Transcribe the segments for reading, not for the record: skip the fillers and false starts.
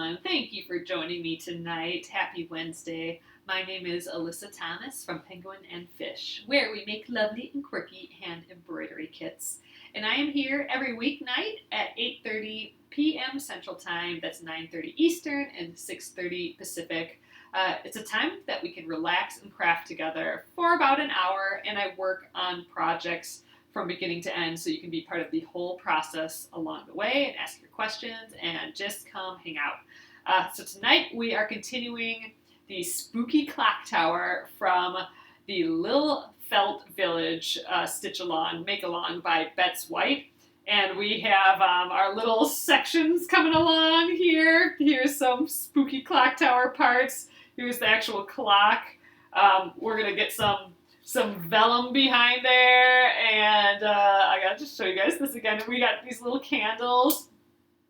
everyone. Thank you for joining me tonight. Happy Wednesday. My name is Alyssa Thomas from Penguin and Fish, where we make lovely and quirky hand embroidery kits. And I am here every weeknight at 8:30 p.m. Central Time. That's 9:30 Eastern and 6:30 Pacific. It's a time that we can relax and craft together for about an hour, and I work on projects from beginning to end, so you can be part of the whole process along the way and ask your questions and just come hang out. So tonight we are continuing the spooky clock tower from the Lil Felt Village Stitch Along, Make Along by Betz White. And we have our little sections coming along here. Here's some spooky clock tower parts. Here's the actual clock. We're going to get some vellum behind there, and I gotta just show you guys this again. We got these little candles,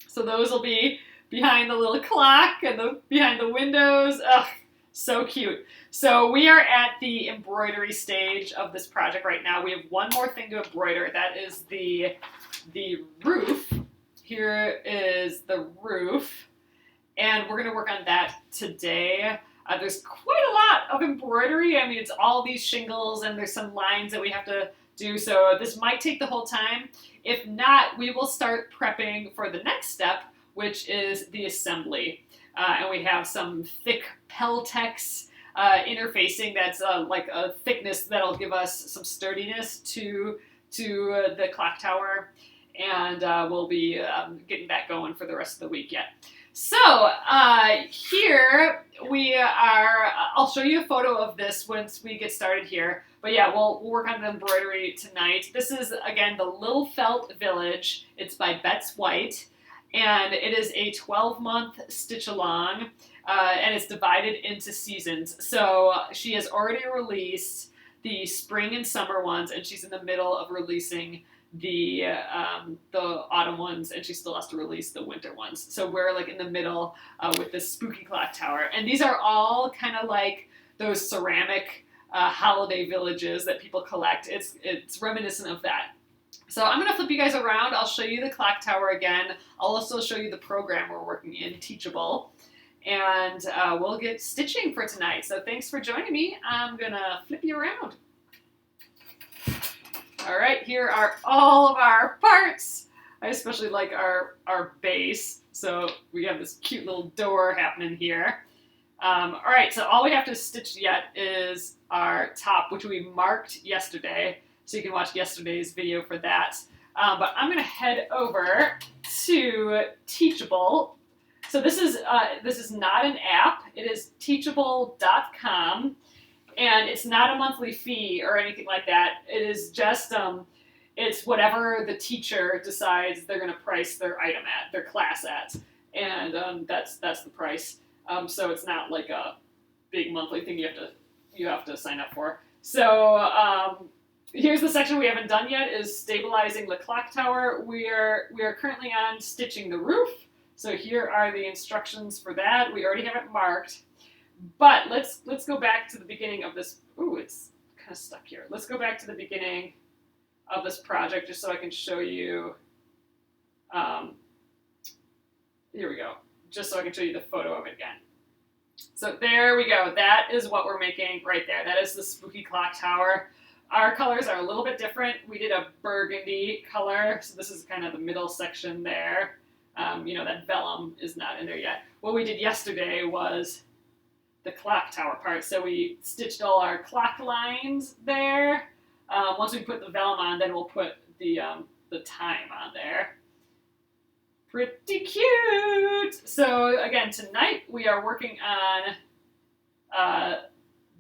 so those will be behind the little clock and behind the windows. Ugh, so cute. So we are at the embroidery stage of this project right now. We have one more thing to embroider. That is the roof. Here is the roof, and we're gonna work on that today. There's quite a lot of embroidery. I mean, it's all these shingles, and there's some lines that we have to do, so this might take the whole time. If not, we will start prepping for the next step, which is the assembly. And we have some thick Peltex interfacing that's like a thickness that'll give us some sturdiness to the clock tower, and we'll be getting that going for the rest of the week yet. So here we are. I'll show you a photo of this once we get started here. But yeah, we'll work on the embroidery tonight. This is, again, the Lil Felt Village. It's by Betz White, and it is a 12-month stitch along, and it's divided into seasons. So she has already released the spring and summer ones, and she's in the middle of releasing the autumn ones, and she still has to release the winter ones. So we're like in the middle with this spooky clock tower, and these are all kind of like those ceramic holiday villages that people collect. It's reminiscent of that. So I'm gonna flip you guys around. I'll show you the clock tower again. I'll also show you the program we're working in, Teachable, and we'll get stitching for tonight. So thanks for joining me. I'm gonna flip you around. All right, here are all of our parts. I especially like our base. So we have this cute little door happening here. All right, so all we have to stitch yet is our top, which we marked yesterday. So you can watch yesterday's video for that. But I'm gonna head over to Teachable. So this is not an app. It is teachable.com. And it's not a monthly fee or anything like that. It is just, it's whatever the teacher decides they're going to price their item at, their class at. And that's the price. So it's not like a big monthly thing you have to sign up for. So here's the section we haven't done yet, is stabilizing the clock tower. We are currently on stitching the roof. So here are the instructions for that. We already have it marked. But let's go back to the beginning of this. Ooh, it's kind of stuck here. Let's go back to the beginning of this project just so I can show you. Here we go. Just so I can show you the photo of it again. So there we go. That is what we're making right there. That is the spooky clock tower. Our colors are a little bit different. We did a burgundy color, so this is kind of the middle section there. You know, that vellum is not in there yet. What we did yesterday was the clock tower part. So we stitched all our clock lines there. Once we put the vellum on, then we'll put the time on there. Pretty cute! So again, tonight we are working on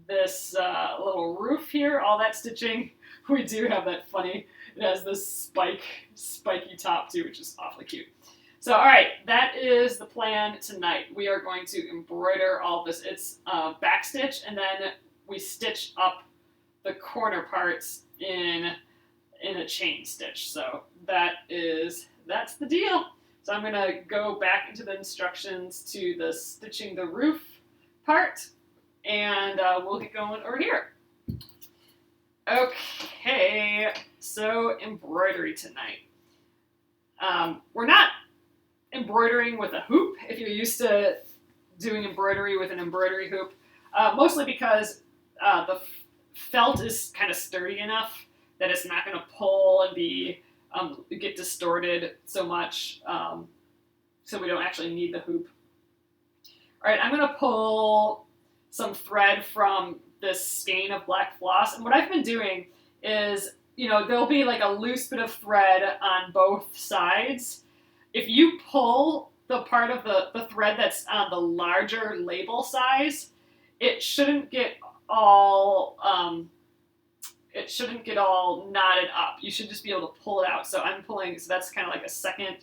this little roof here. All that stitching, we do have that funny, it has this spiky top too, which is awfully cute. So, all right, that is the plan tonight. We are going to embroider all this. It's backstitch, and then we stitch up the corner parts in a chain stitch. So that's the deal. So I'm gonna go back into the instructions to the stitching the roof part, and we'll get going over here. Okay, so embroidery tonight. We're not embroidering with a hoop, if you're used to doing embroidery with an embroidery hoop, mostly because the felt is kind of sturdy enough that it's not going to pull and get distorted so much, so we don't actually need the hoop. All right, I'm going to pull some thread from this skein of black floss, and what I've been doing is, there'll be like a loose bit of thread on both sides. If you pull the part of the thread that's on the larger label size, it shouldn't get all knotted up. You should just be able to pull it out. So I'm pulling, so that's kind of like a second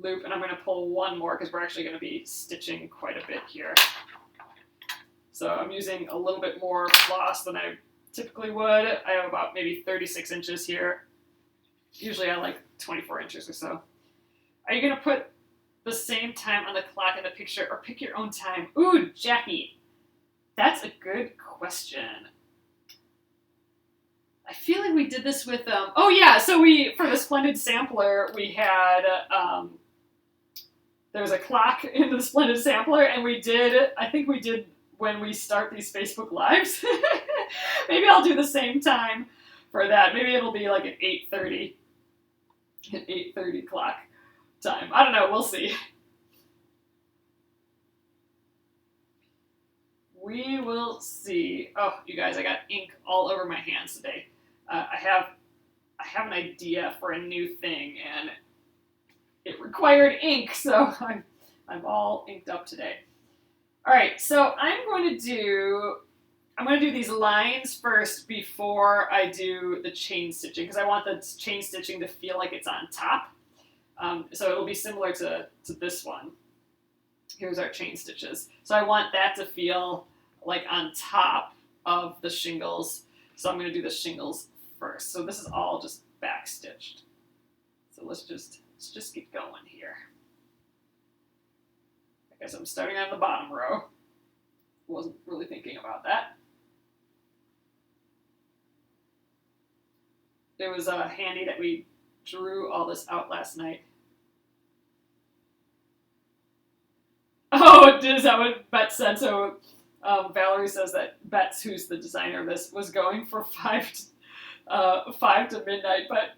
loop, and I'm going to pull one more because we're actually going to be stitching quite a bit here. So I'm using a little bit more floss than I typically would. I have about maybe 36 inches here. Usually I like 24 inches or so. Are you going to put the same time on the clock in the picture or pick your own time? Ooh, Jackie, that's a good question. I feel like we did this with, oh yeah, so for the Splendid Sampler, we had, there was a clock in the Splendid Sampler, and I think we did when we start these Facebook Lives. Maybe I'll do the same time for that. Maybe it'll be like at 8:30. At 8:30 clock time. I don't know, we'll see. We will see. Oh, you guys, I got ink all over my hands today. I have an idea for a new thing, and it required ink, so I'm all inked up today. All right, so I'm going to do these lines first before I do the chain stitching, because I want the chain stitching to feel like it's on top. So it'll be similar to this one. Here's our chain stitches. So I want that to feel like on top of the shingles. So I'm going to do the shingles first. So this is all just back stitched. So let's just get going here. I guess I'm starting on the bottom row. Wasn't really thinking about that. It was handy that we drew all this out last night. Oh, is that what Betz said? So Valerie says that Betz, who's the designer of this, was going for 5 to midnight, but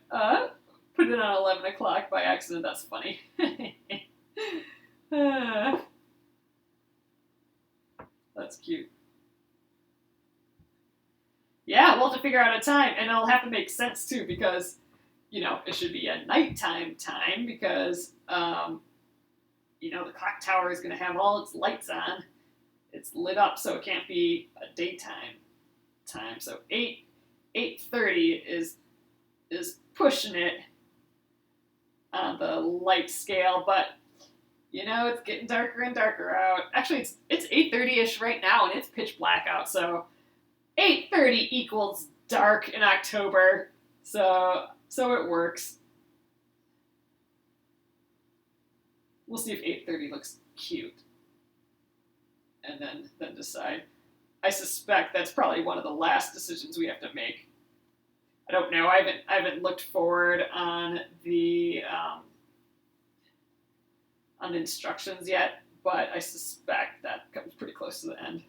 put it on 11 o'clock by accident. That's funny. That's cute. Yeah, we'll have to figure out a time, and it'll have to make sense too, because it should be a nighttime time, because the clock tower is going to have all its lights on. It's lit up, so it can't be a daytime time. So 8:30 is pushing it on the light scale, but it's getting darker and darker out. Actually, it's 8:30ish right now, and it's pitch black out. So 8:30 equals dark in October. So it works. We'll see if 8:30 looks cute, and then decide. I suspect that's probably one of the last decisions we have to make. I don't know. I haven't looked forward on the instructions yet, but I suspect that comes pretty close to the end.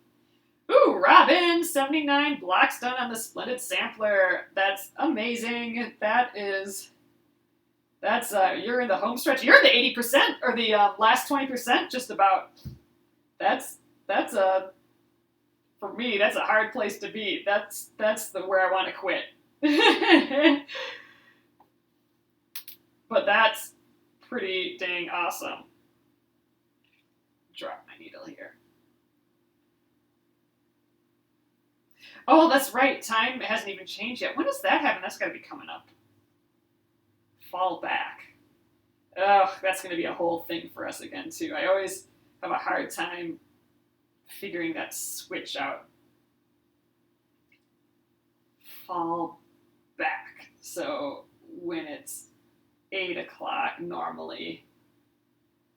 Ooh, Robin, 79 blocks done on the Splendid Sampler. That's amazing. That's you're in the home stretch. You're in the 80% or the last 20%, just about. That's for me. That's a hard place to be. That's where I want to quit. But that's pretty dang awesome. Drop my needle here. Oh, that's right. Time hasn't even changed yet. When does that happen? That's got to be coming up. Fall back. Ugh, that's going to be a whole thing for us again, too. I always have a hard time figuring that switch out. Fall back. So when it's 8 o'clock normally,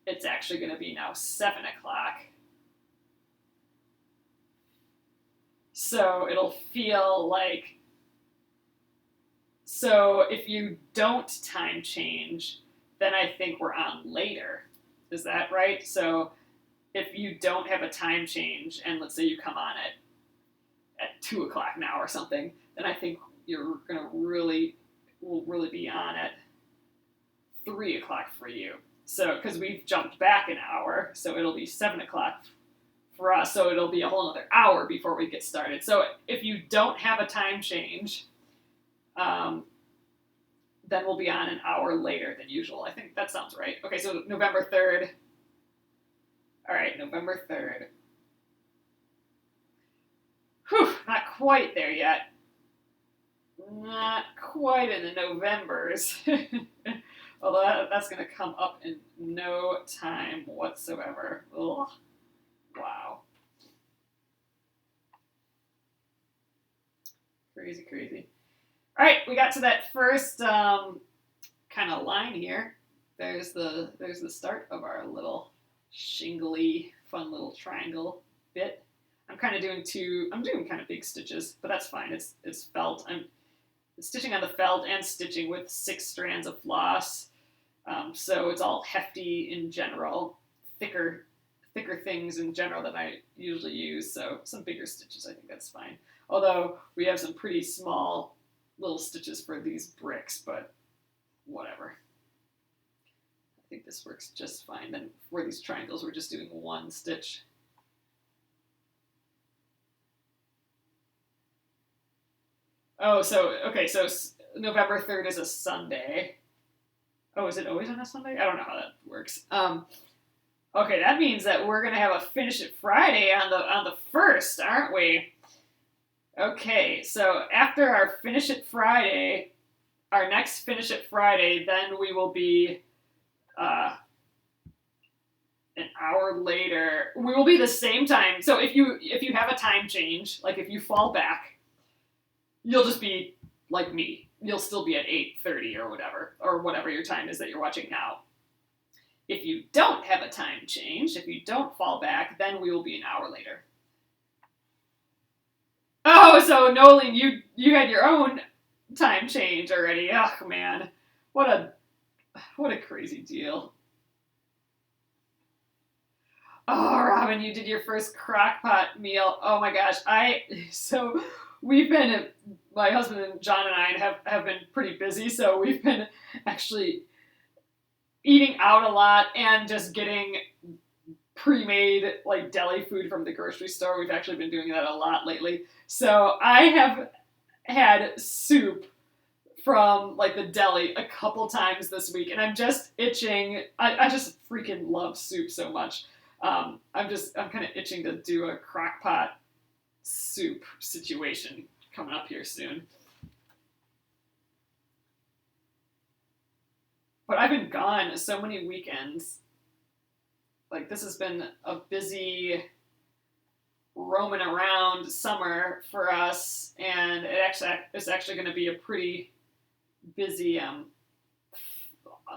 it's actually going to be now 7 o'clock. So it'll feel like, so if you don't time change, then I think we're on later. Is that right? So if you don't have a time change, and let's say you come on at 2 o'clock now or something, then I think you're gonna will really be on at 3 o'clock for you. So because we've jumped back an hour, so it'll be 7 o'clock for us. So it'll be a whole other hour before we get started. So if you don't have a time change, then we'll be on an hour later than usual. I think that sounds right. Okay, so November 3rd. All right, November 3rd. Whew, not quite there yet. Not quite in the Novembers. Although that's going to come up in no time whatsoever. Ugh. Wow. Crazy, crazy. All right, we got to that first kind of line here. There's the start of our little shingly, fun little triangle bit. I'm doing kind of big stitches, but that's fine. It's felt. I'm stitching on the felt and stitching with 6 strands of floss. So it's all hefty in general, thicker things in general that I usually use. So some bigger stitches, I think that's fine. Although we have some pretty small little stitches for these bricks, but whatever. I think this works just fine. Then for these triangles, we're just doing 1 stitch. Oh, so November 3rd is a Sunday. Oh, is it always on a Sunday? I don't know how that works. Okay, that means that we're gonna have a Finish It Friday on the 1st, aren't we? Okay, so after our Finish It Friday, our next Finish It Friday, then we will be an hour later. We will be the same time. So if you have a time change, like if you fall back, you'll just be like me. You'll still be at 8:30 or whatever your time is that you're watching now. If you don't have a time change, if you don't fall back, then we will be an hour later. Oh, so Nolan, you had your own time change already. Oh man, what a crazy deal. Oh, Robin, you did your first crock pot meal. Oh my gosh, so my husband and John and I have been pretty busy, so we've been actually eating out a lot and just getting pre-made like deli food from the grocery store. We've actually been doing that a lot lately. So I have had soup from like the deli a couple times this week, and I'm just itching. I just freaking love soup so much. I'm kind of itching to do a crock pot soup situation coming up here soon. But I've been gone so many weekends. Like this has been a busy roaming around summer for us, and it's actually going to be a pretty busy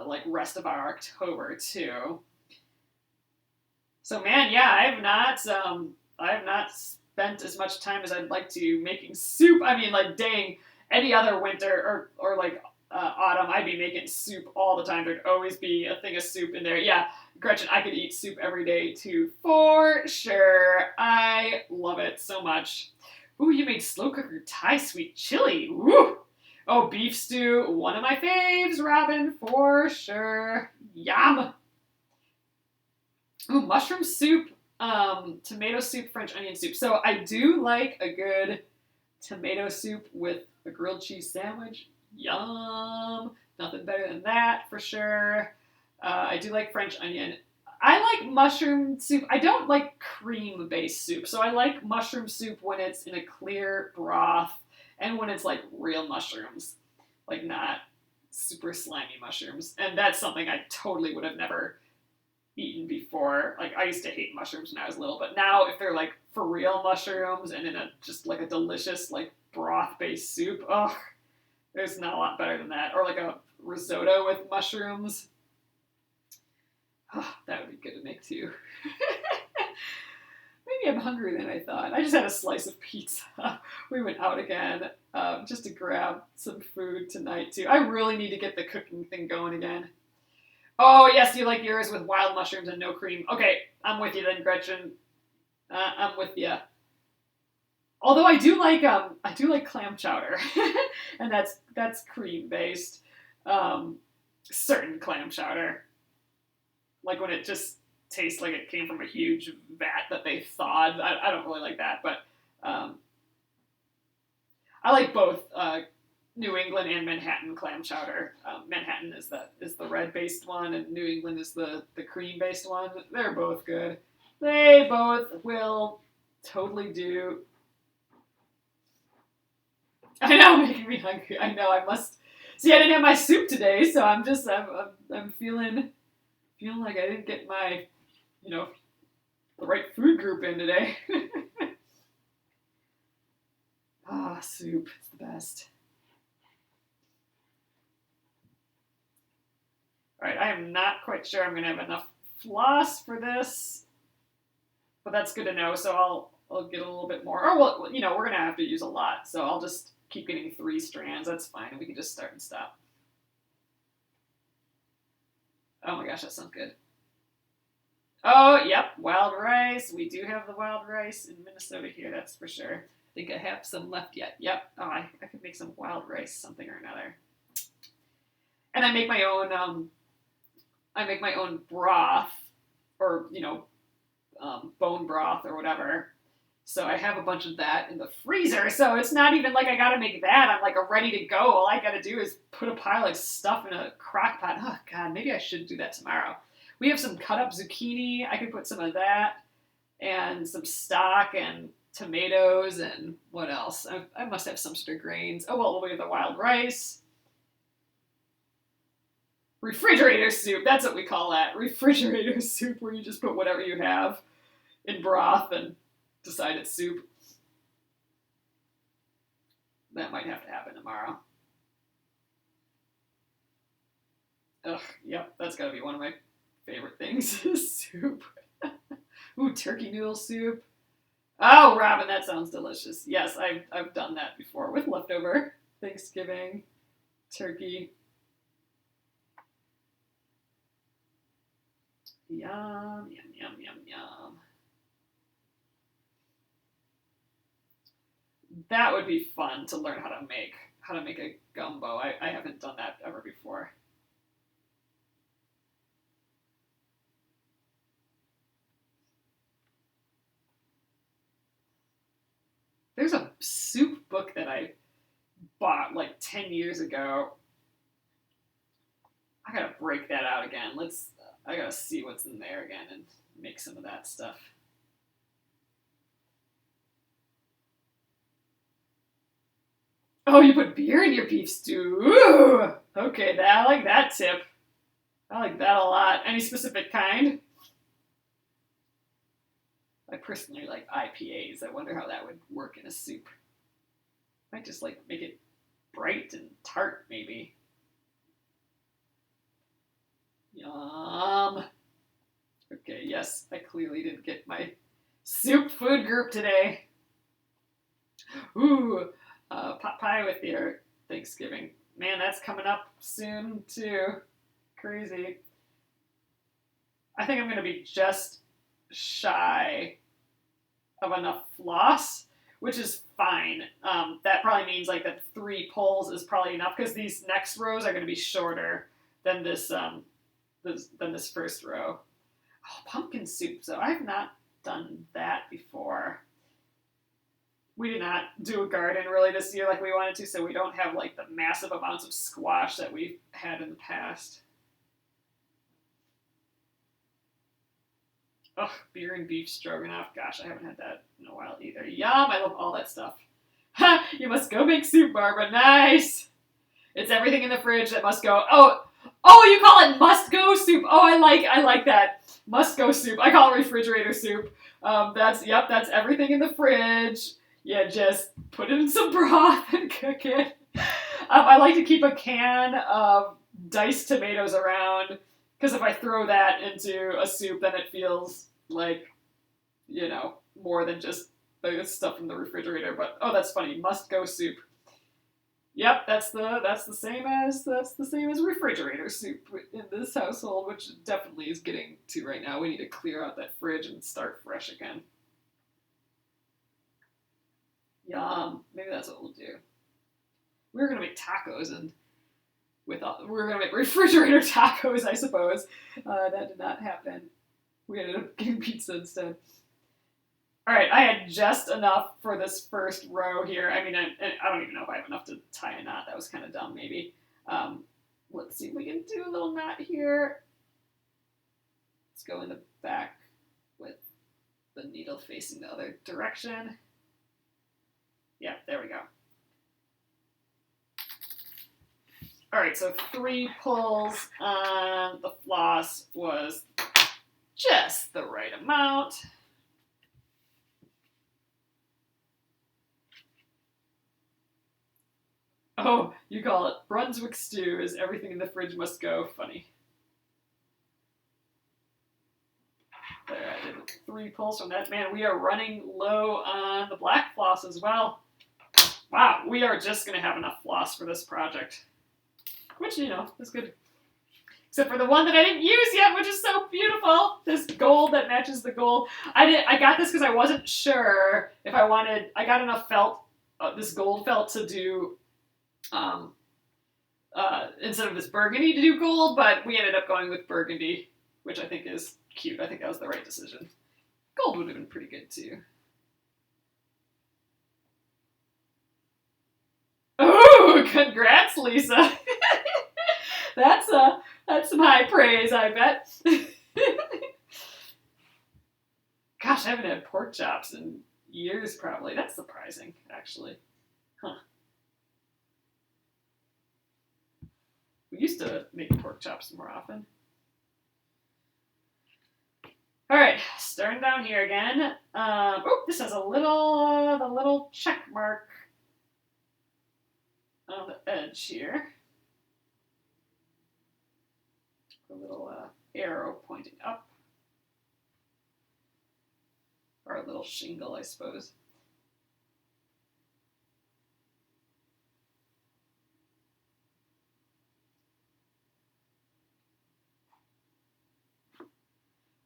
like rest of our October too. So man, yeah, I have not spent as much time as I'd like to making soup. I mean, like dang, any other winter or like autumn, I'd be making soup all the time. There'd always be a thing of soup in there. Yeah, Gretchen, I could eat soup every day too, for sure. I love it so much. Ooh, you made slow cooker Thai sweet chili. Woo! Oh, beef stew, one of my faves, Robin, for sure. Yum! Ooh, mushroom soup, tomato soup, French onion soup. So I do like a good tomato soup with a grilled cheese sandwich. Yum! Nothing better than that, for sure. I do like French onion. I like mushroom soup. I don't like cream-based soup, so I like mushroom soup when it's in a clear broth and when it's like real mushrooms, like not super slimy mushrooms. And that's something I totally would have never eaten before. Like I used to hate mushrooms when I was little, but now if they're like for real mushrooms and in just like a delicious like broth-based soup, ugh, there's not a lot better than that. Or like a risotto with mushrooms. Oh, that would be good to make too. Maybe I'm hungrier than I thought. I just had a slice of pizza. We went out again just to grab some food tonight too. I really need to get the cooking thing going again. Oh, yes, you like yours with wild mushrooms and no cream. Okay, I'm with you then, Gretchen. I'm with you. Although I do like clam chowder, and that's cream based. Um, Certain clam chowder, like when it just tastes like it came from a huge vat that they thawed. I don't really like that, but um, I like both New England and Manhattan clam chowder. Manhattan is the red based one, and New England is the cream based one. They're both good. They both will totally do. I know, making me hungry. I know. I must see. I didn't have my soup today, so I'm feeling like I didn't get my you know the right food group in today. Ah, soup. It's the best. All right, I am not quite sure I'm going to have enough floss for this, but that's good to know. So I'll get a little bit more. Or well, we're going to have to use a lot, so I'll just keep getting 3 strands. That's fine. We can just start and stop. Oh my gosh, that sounds good. Oh, yep, wild rice. We do have the wild rice in Minnesota here, that's for sure. I think I have some left yet. Yep. Oh, I could make some wild rice something or another. And I make my own broth, or bone broth or whatever. So I have a bunch of that in the freezer. So it's not even like I gotta make that. I'm like ready to go. All I gotta do is put a pile of stuff in a crock pot. Oh God, maybe I should do that tomorrow. We have some cut up zucchini. I could put some of that and some stock and tomatoes and what else? I must have some sort of grains. Oh well, we have the wild rice. Refrigerator soup, that's what we call that. Refrigerator soup, where you just put whatever you have in broth and decide it's soup. That might have to happen tomorrow. Ugh, yep, that's gotta be one of my favorite things. Soup. Ooh, turkey noodle soup. Oh, Robin, that sounds delicious. Yes, I've done that before with leftover Thanksgiving turkey. Yum, yum, yum, yum, yum. That would be fun to learn how to make a gumbo. I haven't done that ever before. There's a soup book that I bought like 10 years ago. I gotta break that out again. I gotta see what's in there again and make some of that stuff. Oh, you put beer in your beef stew. Ooh! Okay, I like that tip. I like that a lot. Any specific kind? I personally like IPAs. I wonder how that would work in a soup. Might just like make it bright and tart, maybe. Yum. Okay, yes, I clearly didn't get my soup food group today. Ooh, pot pie with your Thanksgiving. Man, that's coming up soon, too. Crazy. I think I'm going to be just shy of enough floss, which is fine. That probably means like that 3 pulls is probably enough because these next rows are going to be shorter than this first row. Oh, pumpkin soup. So I've not done that before. We did not do a garden really this year like we wanted to, so we don't have like the massive amounts of squash that we've had in the past. Oh, beer and beef stroganoff. Gosh, I haven't had that in a while either. Yum, I love all that stuff. Ha! You must go make soup, Barbara. Nice. It's everything in the fridge that must go. Oh, you call it must go soup. Oh, I like that. Must go soup. I call it refrigerator soup. That's everything in the fridge. Yeah, just put it in some broth and cook it. I like to keep a can of diced tomatoes around because if I throw that into a soup, then it feels like, more than just the stuff from the refrigerator. But, oh, that's funny. Must go soup. Yep, that's the same as refrigerator soup in this household, which definitely is getting to right now. We need to clear out that fridge and start fresh again. Yum. Maybe that's what we'll do. We were gonna make tacos and we were gonna make refrigerator tacos, I suppose. That did not happen. We ended up getting pizza instead. All right, I had just enough for this first row here. I mean, I don't even know if I have enough to tie a knot. That was kind of dumb, maybe. Let's see if we can do a little knot here. Let's go in the back with the needle facing the other direction. Yeah, there we go. All right, so 3 pulls on the floss was just the right amount. Oh, you call it Brunswick stew is everything in the fridge must go. Funny. There, I did 3 pulls from that. Man, we are running low on the black floss as well. Wow, we are just going to have enough floss for this project. Which, is good. Except for the one that I didn't use yet, which is so beautiful. This gold that matches the gold. I got this because I wasn't sure if I got enough felt, this gold felt to do, instead of this burgundy to do gold, but we ended up going with burgundy, which I think is cute. I think that was the right decision. Gold would have been pretty good too. Oh, congrats, Lisa. That's some high praise, I bet. Gosh, I haven't had pork chops in years, probably. That's surprising, actually. Huh. We used to make pork chops more often. All right, starting down here again. This has the little check mark on the edge here. A little arrow pointing up. Or a little shingle, I suppose.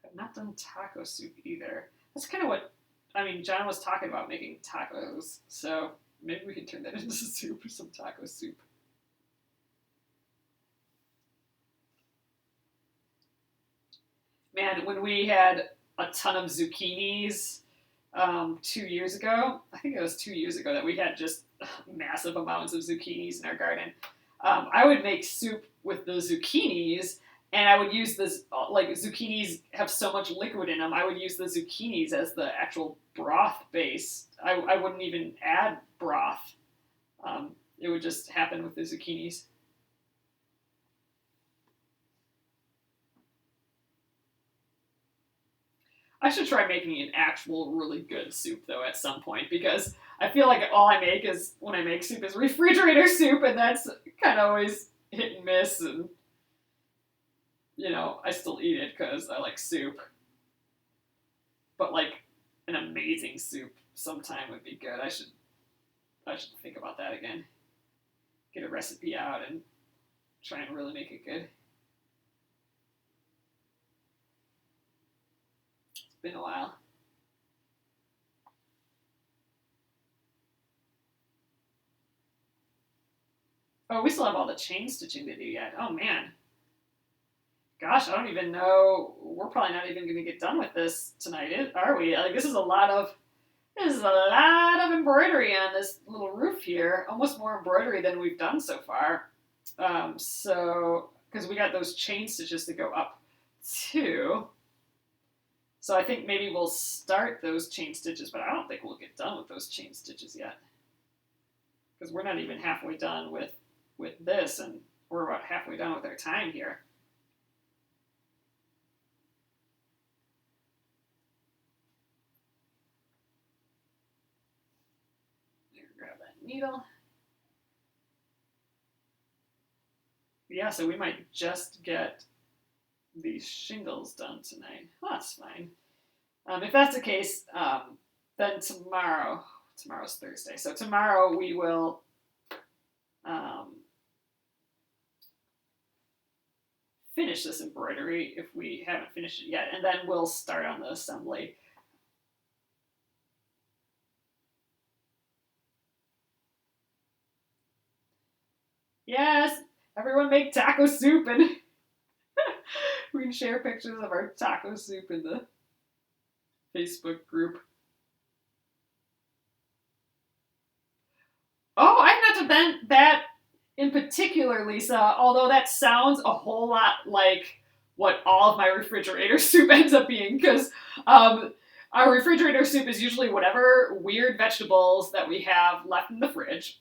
I've not done taco soup either. That's kind of what, John was talking about making tacos, so maybe we can turn that into soup, some taco soup. Man, when we had a ton of zucchinis 2 years ago, I think it was 2 years ago that we had just massive amounts of zucchinis in our garden. I would make soup with the zucchinis, and I would use this, like zucchinis have so much liquid in them, I would use the zucchinis as the actual broth base. I wouldn't even add broth. It would just happen with the zucchinis. I should try making an actual really good soup though at some point, because I feel like all I make is when I make soup is refrigerator soup, and that's kind of always hit and miss, and I still eat it because I like soup. But like an amazing soup sometime would be good. I should think about that again. Get a recipe out and try and really make it good. It's been a while. Oh, we still have all the chain stitching to do yet. Oh man. Gosh, I don't even know. We're probably not even going to get done with this tonight, are we? Like, this is a lot of embroidery on this little roof here. Almost more embroidery than we've done so far. Because we got those chain stitches to go up too. So I think maybe we'll start those chain stitches, but I don't think we'll get done with those chain stitches yet. Because we're not even halfway done with this, and we're about halfway done with our time here. Grab that needle. Yeah, so we might just get these shingles done tonight. Well, that's fine. If that's the case, then tomorrow's Thursday. So tomorrow we will um, finish this embroidery if we haven't finished it yet, and then we'll start on the assembly. Yes, everyone make taco soup, and we can share pictures of our taco soup in the Facebook group. Oh, I've not done that in particular, Lisa, although that sounds a whole lot like what all of my refrigerator soup ends up being, because our refrigerator soup is usually whatever weird vegetables that we have left in the fridge,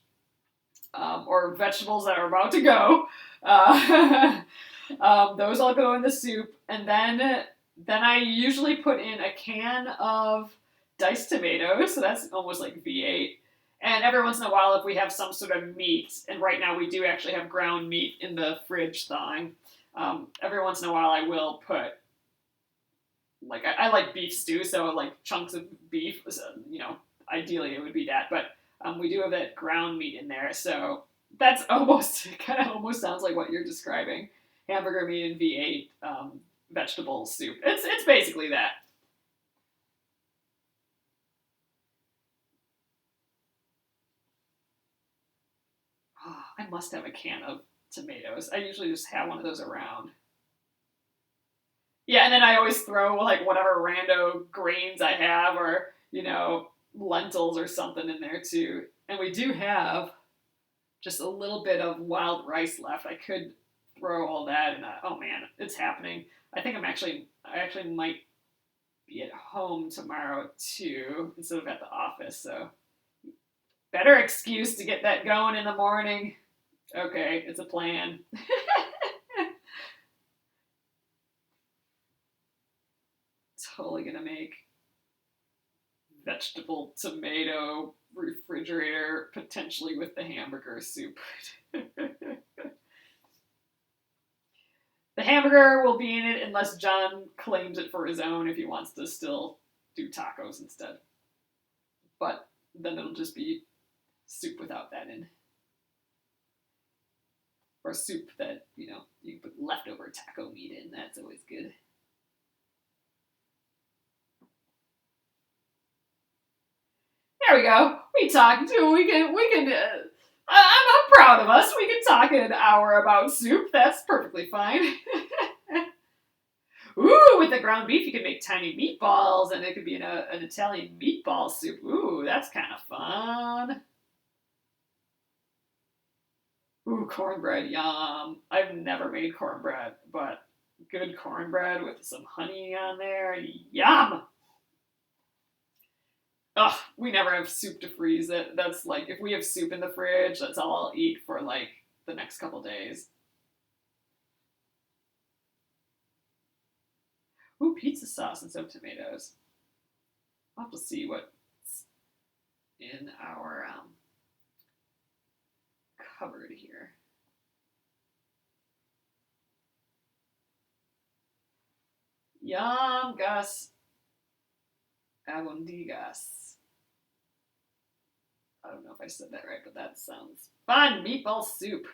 or vegetables that are about to go. Those all go in the soup, and then I usually put in a can of diced tomatoes, so that's almost like V8. And every once in a while, if we have some sort of meat, and right now we do actually have ground meat in the fridge thawing, every once in a while I will put, like, I like beef stew, so like chunks of beef, so, ideally it would be that, but we do have that ground meat in there, so that's almost, kind of almost sounds like what you're describing. Hamburger meat and V8 vegetable soup. It's basically that. Oh, I must have a can of tomatoes. I usually just have one of those around. Yeah, and then I always throw like whatever rando grains I have, or lentils or something in there too. And we do have just a little bit of wild rice left. I could throw all that in. Oh man, it's happening. I actually might be at home tomorrow too, instead of at the office. So better excuse to get that going in the morning. Okay, it's a plan. Totally gonna make vegetable tomato refrigerator, potentially with the hamburger soup. The hamburger will be in it unless John claims it for his own if he wants to still do tacos instead. But then it'll just be soup without that in. Or soup that, you put leftover taco meat in. That's always good. There we go. We talk too. We can. I'm proud of us. We can talk an hour about soup. That's perfectly fine. Ooh, with the ground beef, you can make tiny meatballs, and it could be an Italian meatball soup. Ooh, that's kind of fun. Ooh, cornbread, yum. I've never made cornbread, but good cornbread with some honey on there, yum. Ugh, we never have soup to freeze. That's like, if we have soup in the fridge, that's all I'll eat for like the next couple days. Ooh, pizza sauce and some tomatoes. I'll have to see what's in our cupboard here. Yum, Gus. Albondigas. I don't know if I said that right, but that sounds fun. Meatball soup.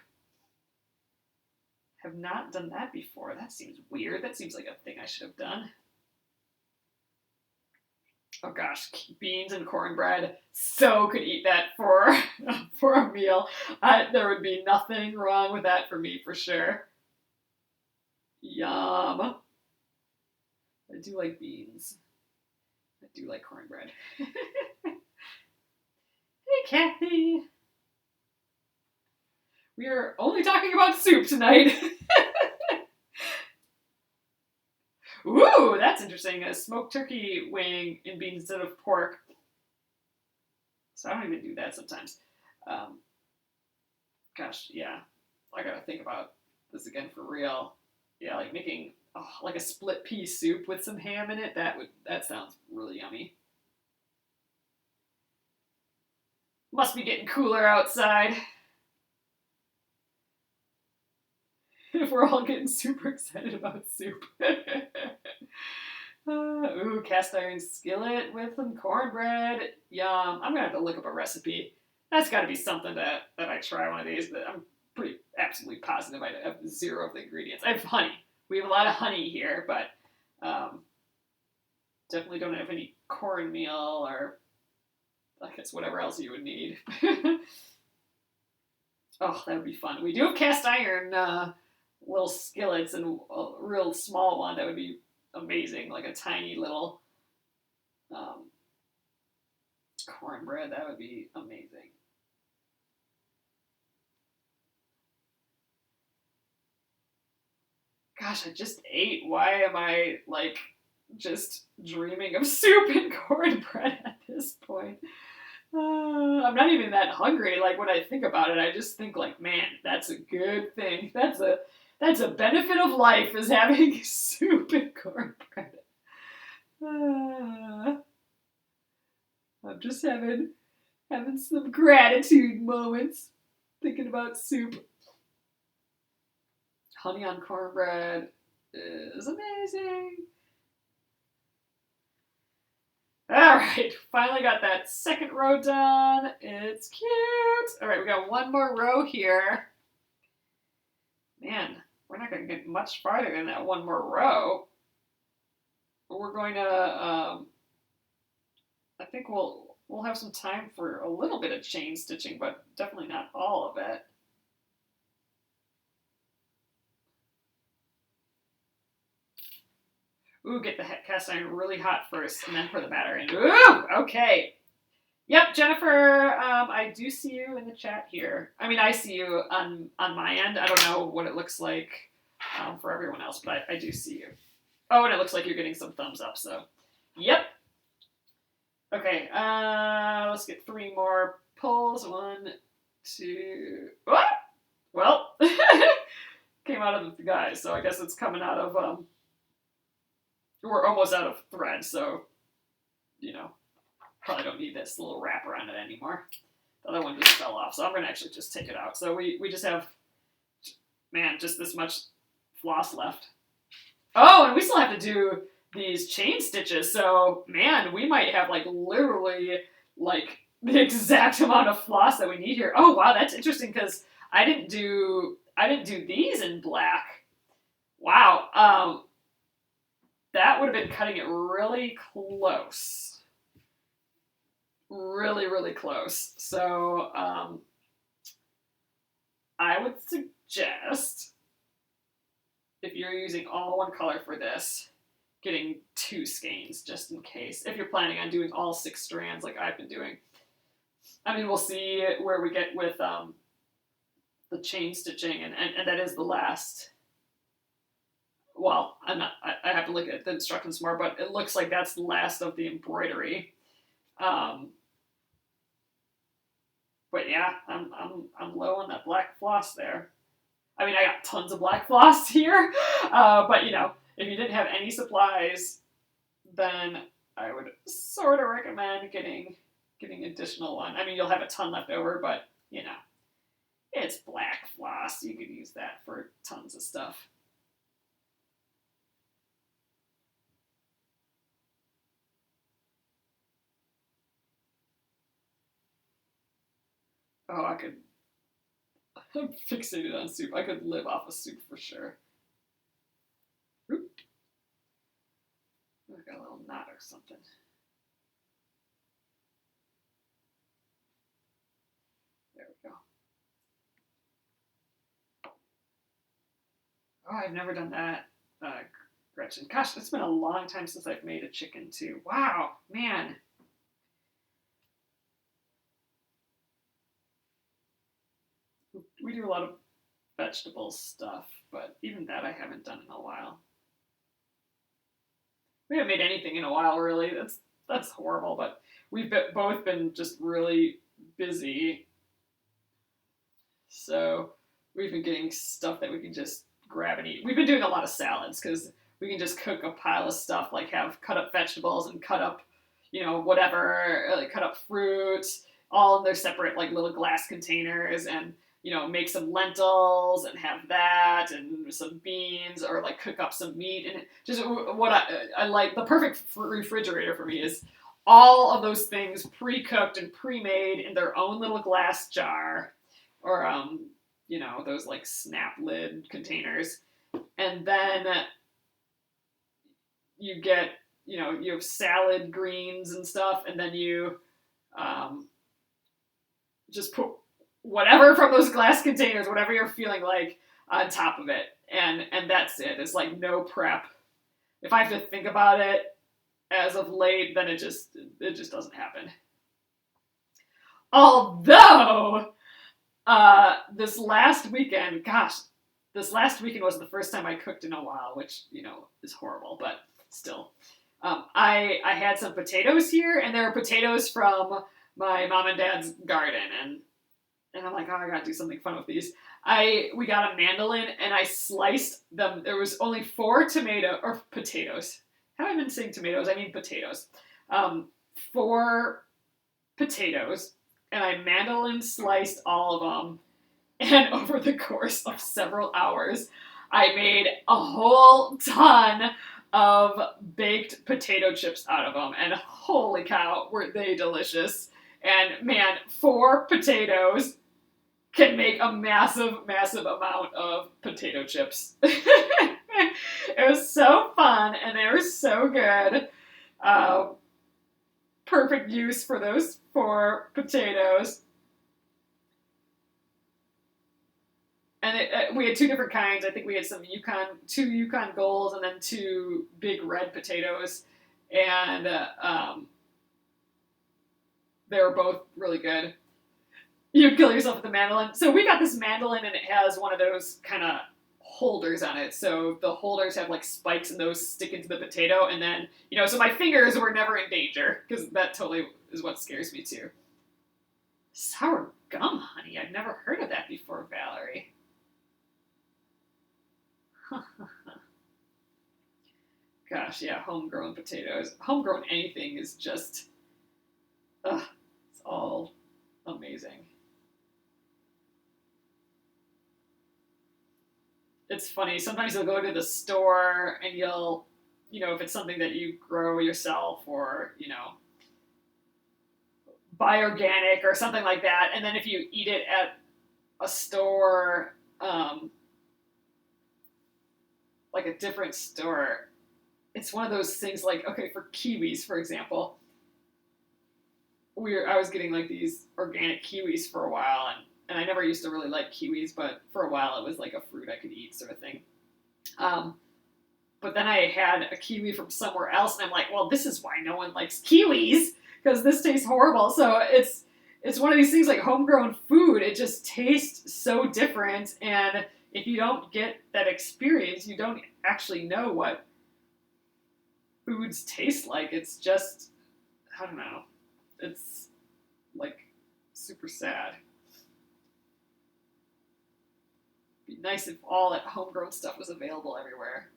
Have not done that before. That seems weird. That seems like a thing I should have done. Oh gosh, beans and cornbread. So could eat that for for a meal. There would be nothing wrong with that for me, for sure. Yum. I do like beans. I do like cornbread. Hey, Kathy. We are only talking about soup tonight. Ooh, that's interesting. A smoked turkey wing in beans instead of pork. So I don't even do that sometimes. Gosh, yeah. I gotta think about this again for real. Yeah, like making like a split pea soup with some ham in it. That sounds really yummy. Must be getting cooler outside. If we're all getting super excited about soup. Ooh, cast iron skillet with some cornbread. Yum. I'm gonna have to look up a recipe. That's got to be something that I try one of these. But I'm pretty absolutely positive I have zero of the ingredients. I have honey. We have a lot of honey here, but definitely don't have any cornmeal or I guess whatever else you would need. Oh, that would be fun. We do have cast iron little skillets and a real small one that would be amazing, like a tiny little um, cornbread. That would be amazing. Gosh, I just ate. Why am I like just dreaming of soup and cornbread at this point? I'm not even that hungry. Like when I think about it, I just think like, man, that's a good thing. That's a benefit of life is having soup and cornbread. I'm just having some gratitude moments thinking about soup. Honey on cornbread is amazing. All right, finally got that second row done. It's cute. All right, we got one more row here. Man, we're not going to get much farther than that one more row. We're going to, I think we'll have some time for a little bit of chain stitching, but definitely not all of it. Ooh, get the cast iron really hot first, and then pour the batter in. Ooh, okay. Yep, Jennifer, I do see you in the chat here. I mean, I see you on my end. I don't know what it looks like for everyone else, but I do see you. Oh, and it looks like you're getting some thumbs up, so. Yep. Okay, let's get 3 more pulls. 1, 2, what? Well, came out of the guys, so I guess it's coming out of, we're almost out of thread, so, you know, probably don't need this little wrap around it anymore. The other one just fell off, so I'm going to actually just take it out. So we just have, man, just this much floss left. Oh, and we still have to do these chain stitches, so, man, we might have, like, literally, like, the exact amount of floss that we need here. Oh, wow, that's interesting, because I didn't do these in black. Wow, that would have been cutting it really close. Really, really close. So, I would suggest, if you're using all one color for this, getting 2 skeins, just in case. If you're planning on doing all 6 strands like I've been doing. I mean, we'll see where we get with the chain stitching, and that is the last. Well, I have to look at the instructions more, but it looks like that's the last of the embroidery. But yeah, I'm low on that black floss there. I mean, I got tons of black floss here, but you know, if you didn't have any supplies, then I would sort of recommend getting additional one. I mean, you'll have a ton left over, but you know, it's black floss. You could use that for tons of stuff. Oh, I'm fixated on soup. I could live off of soup for sure. Oop. I got a little knot or something. There we go. Oh, I've never done that, Gretchen. Gosh, it's been a long time since I've made a chicken too. Wow, man. We do a lot of vegetable stuff, but even that I haven't done in a while. We haven't made anything in a while, really. That's horrible, but we've both been just really busy. So we've been getting stuff that we can just grab and eat. We've been doing a lot of salads because we can just cook a pile of stuff, like have cut up vegetables and cut up, you know, whatever, like cut up fruits, all in their separate like little glass containers, and you know, make some lentils and have that, and some beans, or like cook up some meat. And just what I like, the perfect refrigerator for me is all of those things pre-cooked and pre-made in their own little glass jar, or those like snap lid containers. And then you get, you have salad greens and stuff, and then you just put whatever from those glass containers, whatever you're feeling like, on top of it. And that's it. It's like no prep. If I have to think about it as of late, then it just doesn't happen. Although, this last weekend was the first time I cooked in a while, which, is horrible, but still. I had some potatoes here, and there are potatoes from my mom and dad's garden, and I'm like, oh, I gotta do something fun with these. We got a mandolin, and I sliced them. There was only 4 potatoes. How have I been saying tomatoes? I mean potatoes. 4 potatoes, and I mandolin sliced all of them. And over the course of several hours, I made a whole ton of baked potato chips out of them. And holy cow, were they delicious. And man, 4 potatoes can make a massive, massive amount of potato chips. It was so fun, and they were so good. Perfect use for those 4 potatoes. And we had 2 different kinds. I think we had two Yukon Golds, and then 2 big red potatoes. And they were both really good. You'd kill yourself with the mandolin. So we got this mandolin, and it has one of those kind of holders on it. So the holders have like spikes, and those stick into the potato. And then, so my fingers were never in danger, because that totally is what scares me too. Sour gum honey. I've never heard of that before, Valerie. Gosh, yeah, homegrown potatoes. Homegrown anything is just, it's all amazing. It's funny, sometimes you'll go to the store and you'll, if it's something that you grow yourself, or, buy organic or something like that, and then if you eat it at a store, like a different store, it's one of those things like, okay, for kiwis, for example, I was getting like these organic kiwis for a while, and I never used to really like kiwis, but for a while it was like a fruit I could eat sort of thing. But then I had a kiwi from somewhere else, and I'm like, well, this is why no one likes kiwis, because this tastes horrible. So it's one of these things like homegrown food. It just tastes so different, and if you don't get that experience, you don't actually know what foods taste like. It's just, I don't know. It's like super sad. It'd be nice if all that homegrown stuff was available everywhere.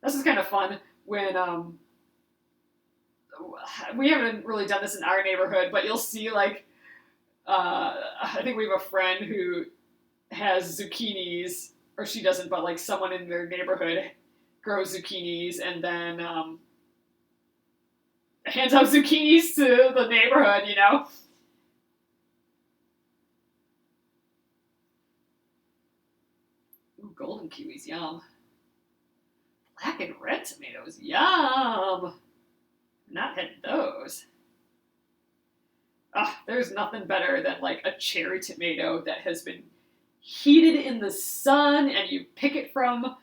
This is kind of fun when we haven't really done this in our neighborhood, but you'll see like I think we have a friend who has zucchinis, or she doesn't, but like someone in their neighborhood grows zucchinis, and then hands out zucchinis to the neighborhood, Ooh, golden kiwis, yum. Black and red tomatoes, yum. Not had those. There's nothing better than like a cherry tomato that has been heated in the sun, and you pick it from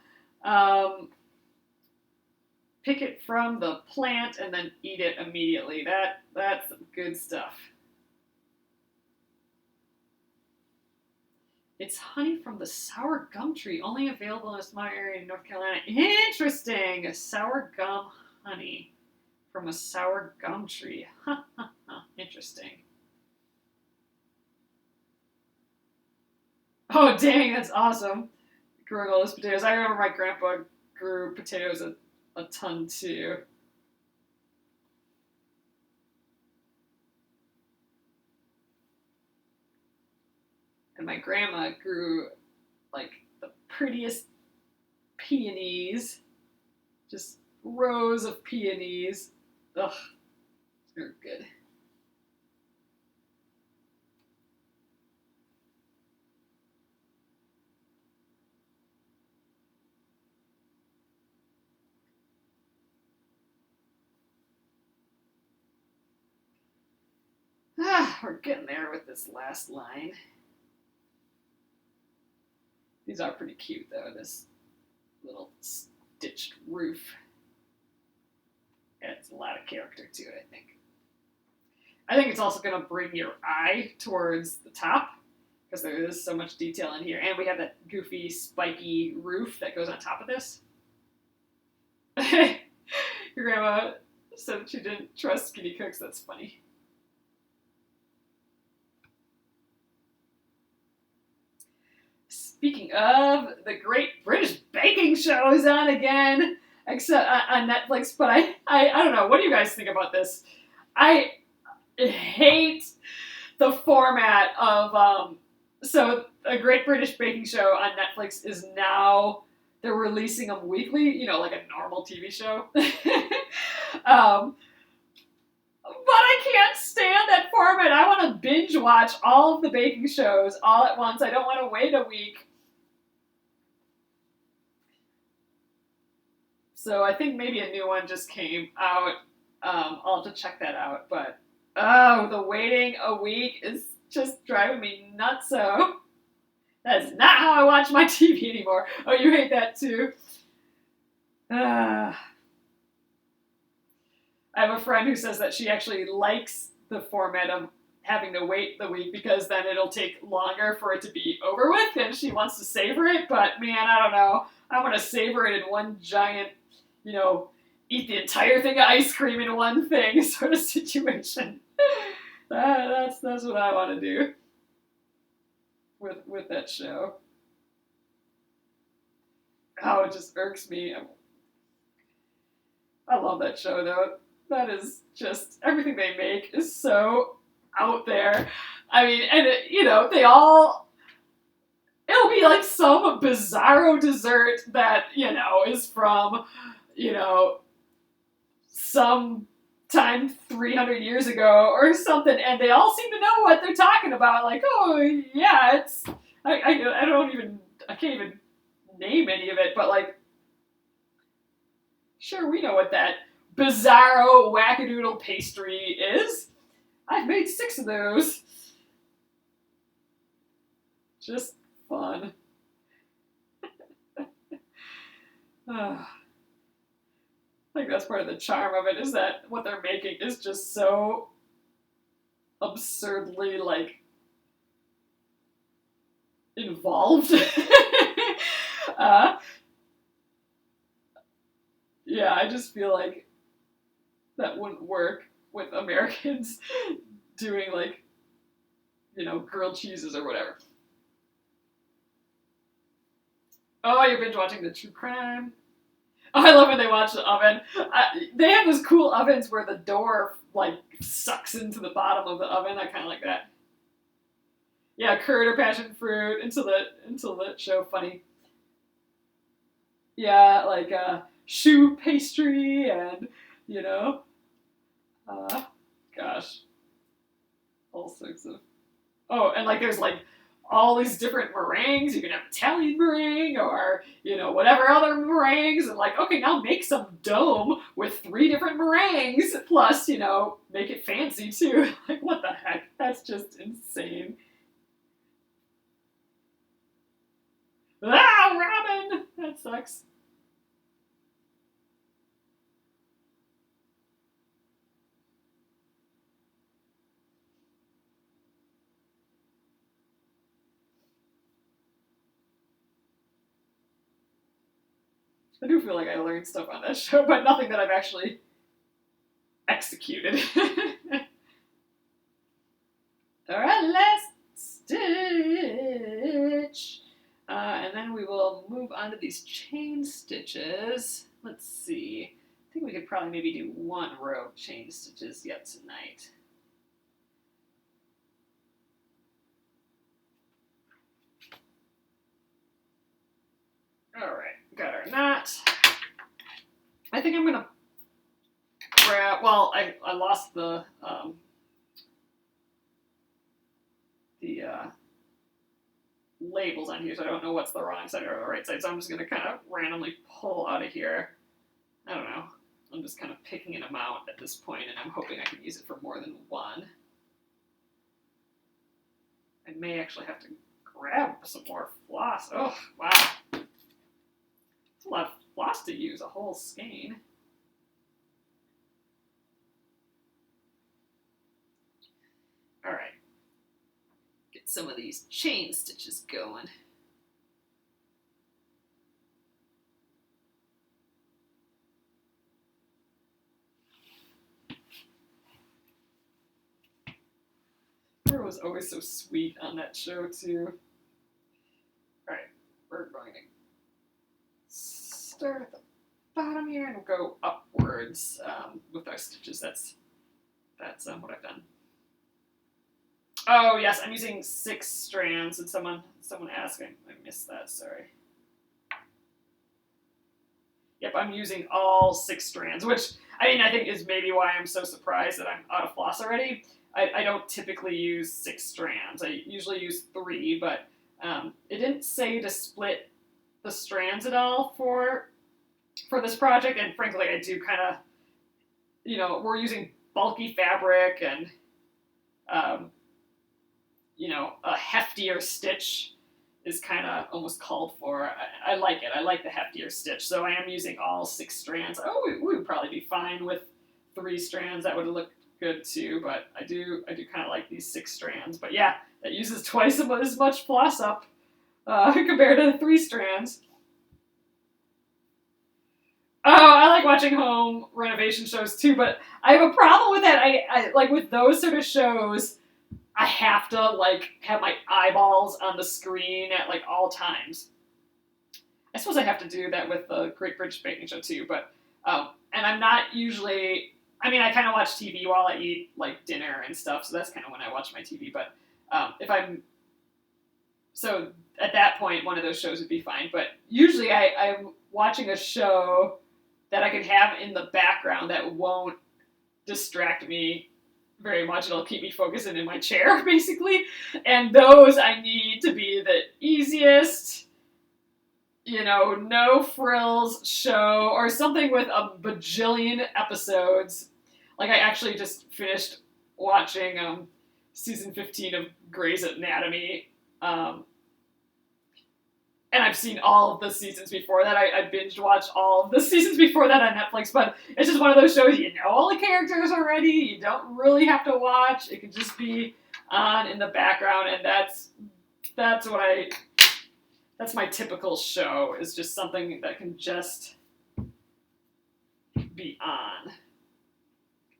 the plant and then eat it immediately. That's some good stuff. It's honey from the sour gum tree, only available in a small area in North Carolina. Interesting. Sour gum honey from a sour gum tree. Interesting. Oh, dang, that's awesome. Growing all those potatoes. I remember my grandpa grew potatoes a ton too. And my grandma grew like the prettiest peonies. Just rows of peonies. Ugh. They're good. We're getting there with this last line. These are pretty cute though, this little stitched roof. Adds a lot of character to it, I think. I think it's also going to bring your eye towards the top because there is so much detail in here. And we have that goofy, spiky roof that goes on top of this. Your grandma said that she didn't trust skinny cooks. That's funny. Speaking of, the Great British Baking Show is on again, except on Netflix. But I don't know. What do you guys think about this? I hate the format of so a Great British Baking Show on Netflix is now they're releasing them weekly, you know, like a normal TV show. But I can't stand that format. I want to binge watch all of the baking shows all at once. I don't want to wait a week. So I think maybe a new one just came out. I'll have to check that out. But oh, the waiting a week is just driving me nuts. So that's not how I watch my TV anymore. Oh, you hate that too? I have a friend who says that she actually likes the format of having to wait the week because then it'll take longer for it to be over with and she wants to savor it. But man, I don't know. I want to savor it in one giant, you know, eat the entire thing of ice cream in one thing sort of situation. That's what I want to do with that show. Oh, it just irks me. I love that show though. That is just, everything they make is so out there. I mean, and it, you know, it'll be like some bizarro dessert that, you know, is from, you know, some time 300 years ago or something, and they all seem to know what they're talking about. Like, oh, yeah, it's, I can't even name any of it, but like, sure, we know what that bizarro wackadoodle pastry is. I've made 6 of those. Just fun. I think that's part of the charm of it, is that what they're making is just so absurdly, like, involved. Yeah, I just feel like that wouldn't work with Americans doing, like, you know, grilled cheeses or whatever. Oh, you're binge watching the true crime. Oh, I love when they watch the oven. They have those cool ovens where the door, like, sucks into the bottom of the oven. I kind of like that. Yeah, curd or passion fruit until the show funny. Yeah, like choux pastry and, you know, gosh, all sorts of. Oh, and like there's like all these different meringues. You can have Italian meringue or, you know, whatever other meringues. And like, okay, now make some dome with 3 different meringues. Plus, you know, make it fancy too. Like, what the heck? That's just insane. Ah, Robin! That sucks. I do feel like I learned stuff on that show, but nothing that I've actually executed. Alright, last stitch. And then we will move on to these chain stitches. Let's see. I think we could probably maybe do 1 row of chain stitches yet tonight. Alright, got our knot. I think I'm going to grab, well, I lost the labels on here, so I don't know what's the wrong side or the right side, so I'm just going to kind of randomly pull out of here. I don't know. I'm just kind of picking an amount at this point, and I'm hoping I can use it for more than one. I may actually have to grab some more floss. Oh, wow. It's a lot of floss to use, a whole skein. All right. Get some of these chain stitches going. Her was always so sweet on that show too. All right, we're going to start at the bottom here and go upwards with our stitches. That's what I've done. Oh yes, I'm using 6 strands. And someone asked, I missed that. Sorry. Yep, I'm using all 6 strands, which I mean I think is maybe why I'm so surprised that I'm out of floss already. I don't typically use 6 strands. I usually use 3, but it didn't say to split the strands at all for this project, and frankly, I do kind of, we're using bulky fabric, and a heftier stitch is kind of almost called for. I like it. I like the heftier stitch, so I am using all 6 strands. Oh, we would probably be fine with 3 strands. That would look good too, but I do kind of like these 6 strands. But yeah, that uses twice as much floss up compared to the 3 strands. Oh, I like watching home renovation shows too, but I have a problem with that. I like with those sort of shows, I have to like have my eyeballs on the screen at like all times. I suppose I have to do that with the Great British Baking Show too, but and I'm not usually. I mean, I kind of watch TV while I eat like dinner and stuff, so that's kind of when I watch my TV. But so at that point, one of those shows would be fine. But usually, I'm watching a show that I can have in the background that won't distract me very much. It'll keep me focusing in my chair, basically. And those I need to be the easiest, no frills show or something with a bajillion episodes. Like I actually just finished watching season 15 of Grey's Anatomy, and I've seen all of the seasons before that. I binged watched all of the seasons before that on Netflix, but it's just one of those shows you know all the characters already. You don't really have to watch. It can just be on in the background, and that's my typical show, is just something that can just be on.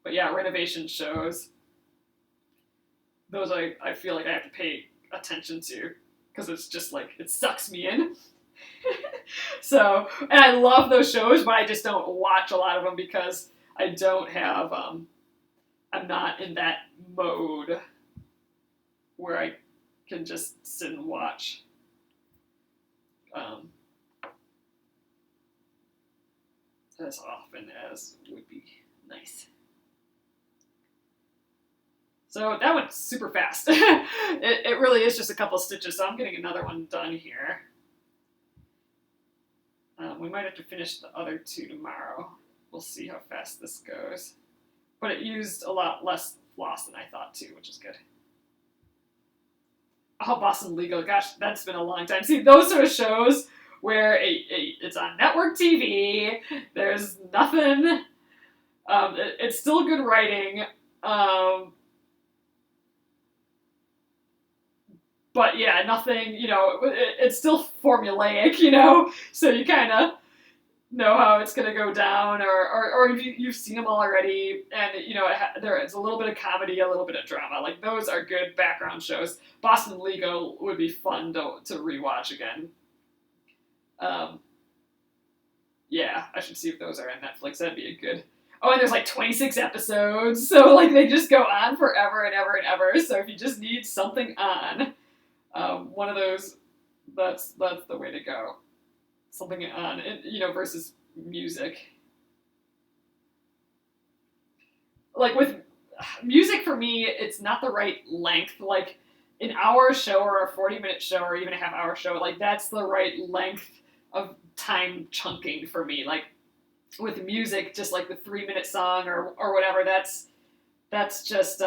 But yeah, renovation shows, those I feel like I have to pay attention to, because it's just like, it sucks me in. So, and I love those shows, but I just don't watch a lot of them because I don't have, I'm not in that mode where I can just sit and watch. As often as would be nice. So that went super fast. It really is just a couple stitches, so I'm getting another one done here. We might have to finish the other 2 tomorrow. We'll see how fast this goes. But it used a lot less floss than I thought too, which is good. Oh, Boston Legal, gosh, that's been a long time. See, those sort of shows where it's on network TV, there's nothing, it's still good writing, but yeah, nothing, it's still formulaic, so you kind of know how it's going to go down, or if you've seen them all already, and there is a little bit of comedy, a little bit of drama. Like, those are good background shows. Boston Legal would be fun to rewatch again. Yeah, I should see if those are on Netflix. That'd be a good. Oh, and there's like 26 episodes, so like they just go on forever and ever and ever. So if you just need something on, one of those, that's the way to go. Something on, versus music. like with music for me, it's not the right length. Like an hour show or a 40-minute show or even a half-hour show, like that's the right length of time chunking for me. Like with music, just like the 3-minute song or whatever, that's just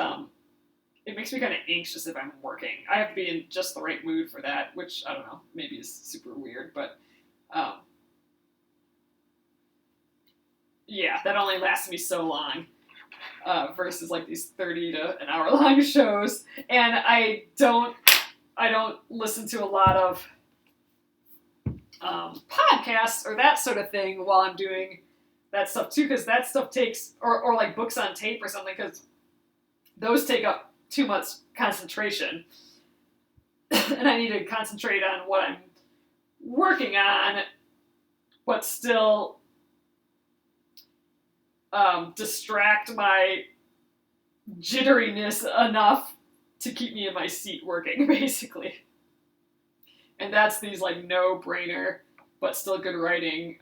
it makes me kind of anxious if I'm working. I have to be in just the right mood for that, which I don't know, maybe is super weird, but um, yeah, that only lasts me so long. Versus like these 30 to an hour long shows, and I don't listen to a lot of podcasts or that sort of thing while I'm doing that stuff too, because that stuff takes or like books on tape or something, because those take up too much concentration, and I need to concentrate on what I'm working on, but still distract my jitteriness enough to keep me in my seat working, basically. And that's these like no-brainer but still good writing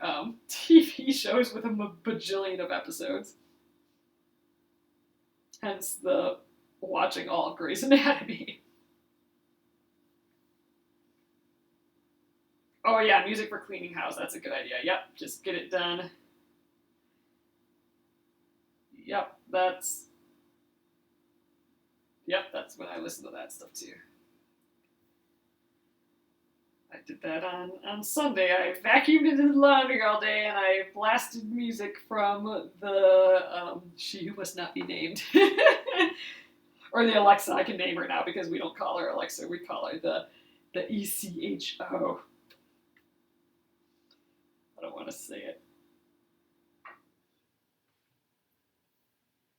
TV shows with a bajillion of episodes. Hence the watching all of Grey's Anatomy. Oh yeah, music for cleaning house. That's a good idea. Yep, just get it done. Yep, that's when I listen to that stuff too. I did that on Sunday. I vacuumed and did laundry all day, and I blasted music from the She Who Must Not Be Named. Or the Alexa. I can name her now because we don't call her Alexa. We call her the ECHO. I don't want to say it.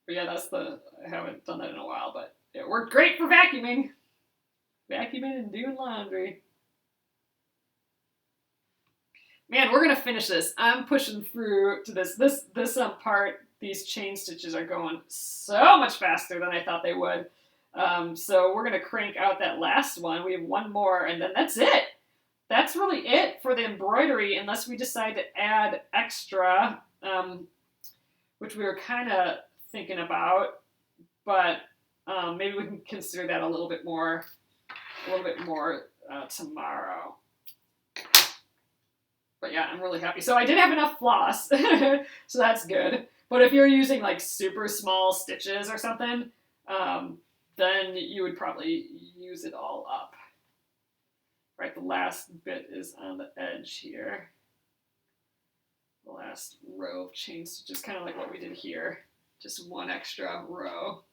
But yeah, I haven't done that in a while, but it worked great for vacuuming. Vacuuming and doing laundry. Man, we're gonna finish this. I'm pushing through to this part. These chain stitches are going so much faster than I thought they would. So we're gonna crank out that last one. We have one more, and then that's it. That's really it for the embroidery, unless we decide to add extra, which we were kind of thinking about, but maybe we can consider that a little bit more tomorrow. But yeah, I'm really happy. So I did have enough floss, so that's good. But if you're using like super small stitches or something, then you would probably use it all up. Right, the last bit is on the edge here. The last row of chain stitches, kind of like what we did here. Just one extra row.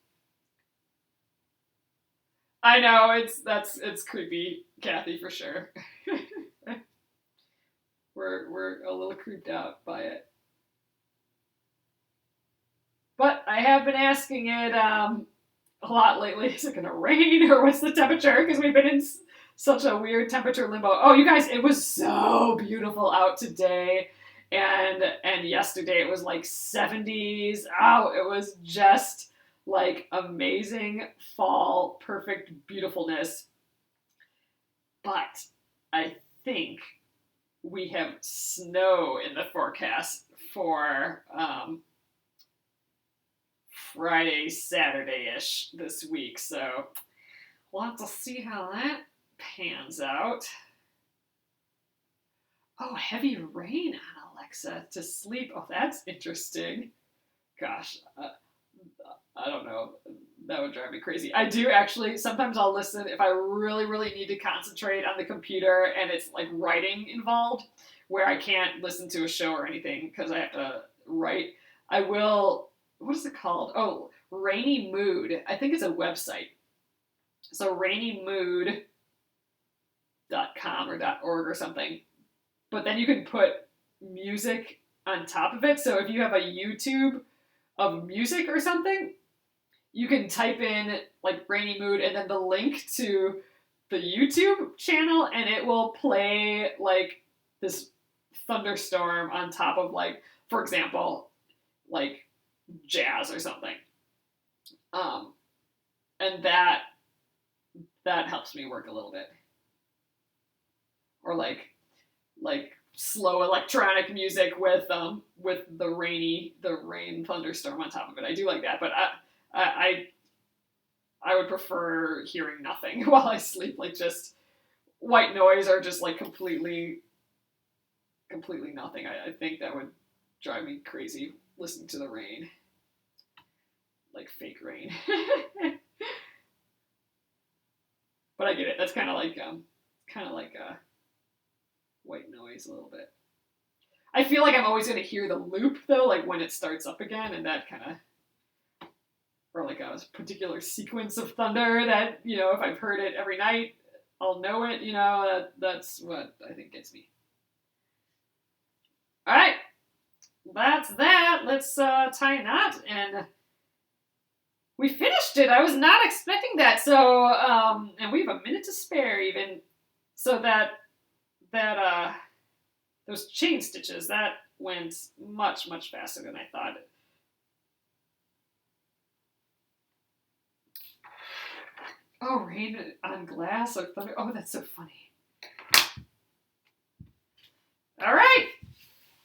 I know, it's creepy, Kathy, for sure. We're a little creeped out by it. But I have been asking it a lot lately. Is it going to rain or what's the temperature? Because we've been in such a weird temperature limbo. Oh, you guys, it was so beautiful out today. And yesterday it was like 70s. Oh, it was just like amazing fall, perfect beautifulness. But I think we have snow in the forecast for Friday, Saturday-ish this week. So we'll have to see how that pans out. Oh, heavy rain on Alexa to sleep. Oh, that's interesting. Gosh, I don't know. That would drive me crazy. I do actually, sometimes I'll listen if I really, really need to concentrate on the computer and it's like writing involved, where I can't listen to a show or anything because I have to write. I will, what is it called? Oh, Rainy Mood. I think it's a website. So rainymood.com or .org or something. But then you can put music on top of it. So if you have a YouTube of music or something, you can type in like Rainy Mood and then the link to the YouTube channel, and it will play like this thunderstorm on top of, like, for example, like jazz or something. And that helps me work a little bit. Or like slow electronic music with the rain thunderstorm on top of it. I do like that, but I would prefer hearing nothing while I sleep, like just white noise or just like completely nothing. I think that would drive me crazy listening to the rain, like fake rain. But I get it. That's kind of like white noise a little bit. I feel like I'm always going to hear the loop though, like when it starts up again, and that kind of, or like a particular sequence of thunder that, you know, if I've heard it every night, I'll know it, you know, that's what I think gets me. All right, that's that. Let's tie a knot, and we finished it. I was not expecting that. So, and we have a minute to spare even, so that those chain stitches, that went much faster than I thought. Oh, rain on glass or thunder. Oh, that's so funny. All right.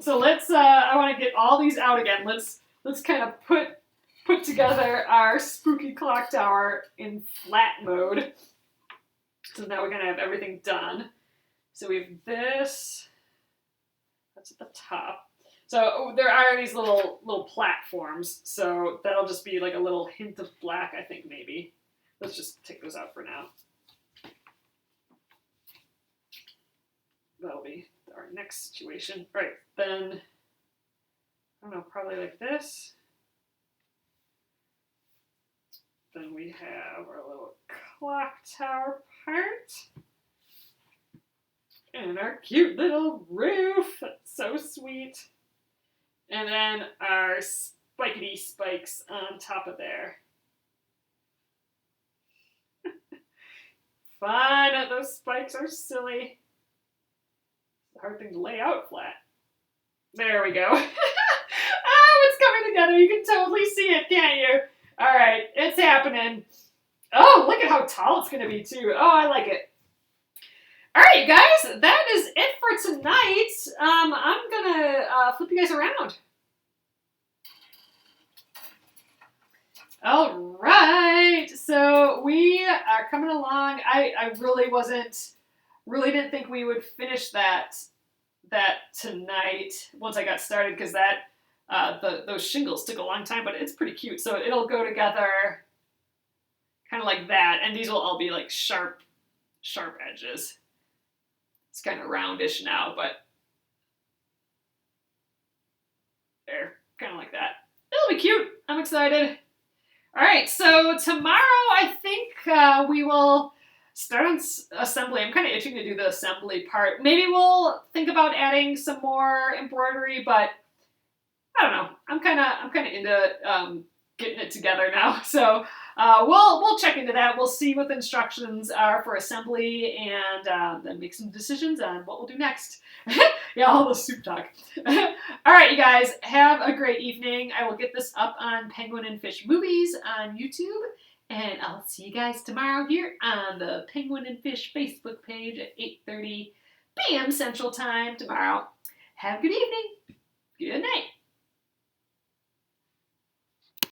So let's, I want to get all these out again. Let's kind of put together our spooky clock tower in flat mode. So now we're going to have everything done. So we have this, that's at the top. So there are these little platforms. So that'll just be like a little hint of black, I think maybe. Let's just take those out for now. That'll be our next situation. All right, then, I don't know, probably like this. Then we have our little clock tower part. And our cute little roof. That's so sweet. And then our spikety spikes on top of there. Fun. Those spikes are silly. It's a hard thing to lay out flat. There we go. Oh, it's coming together. You can totally see it, can't you? All right, it's happening. Oh, look at how tall it's going to be, too. Oh, I like it. All right, you guys, that is it for tonight. I'm going to flip you guys around. All right, so we are coming along. I really didn't think we would finish that tonight once I got started, because those shingles took a long time, but it's pretty cute. So it'll go together kind of like that, and these will all be like sharp edges. It's kind of roundish now, but there, kind of like that. It'll be cute. I'm excited. All right, so tomorrow I think we will start on assembly. I'm kind of itching to do the assembly part. Maybe we'll think about adding some more embroidery, but I don't know. I'm kind of into getting it together now. So we'll check into that. We'll see what the instructions are for assembly, and then make some decisions on what we'll do next. Yeah, all the soup talk. All right, you guys, have a great evening. I will get this up on Penguin and Fish Movies on YouTube, and I'll see you guys tomorrow here on the Penguin and Fish Facebook page at 8:30 p.m. Central Time tomorrow. Have a good evening. Good night.